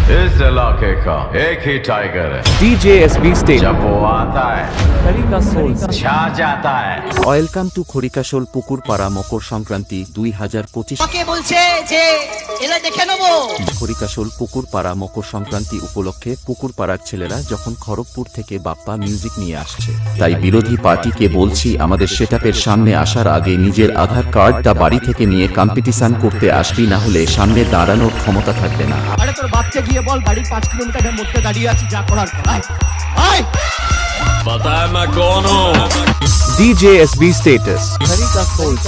इस इलाके का एक ही टाइगर है, DJ SB State जब वो आता है Karika Souls छा जाता है। Welcome to খড়িকাশোল Pukurpara Makar Sankranti 2025। আমাকে বলছে যে এলে দেখে নেবো। খড়িকাশোল পুকুরপাড়া মকর সংক্রান্তি উপলক্ষে পুকুরপাড়ার ছেলেরা যখন খড়গপুর থেকে বাপ্পা মিউজিক নিয়ে আসছে, তাই বিরোধী পার্টিকে বলছি আমাদের সেটআপের সামনে আসার আগে নিজের আধার কার্ডটা বাড়ি থেকে নিয়ে কম্পিটিশন করতে আসবি, না হলে সামনে দাঁড়ানোর ক্ষমতা থাকবে না। আরে তোর বাচ্চা গিয়ে বল বাড়ির 5 কিলোমিটারের মধ্যে দাঁড়িয়ে আছি, যা করার কর। আয় DJ SB Status Karika Souls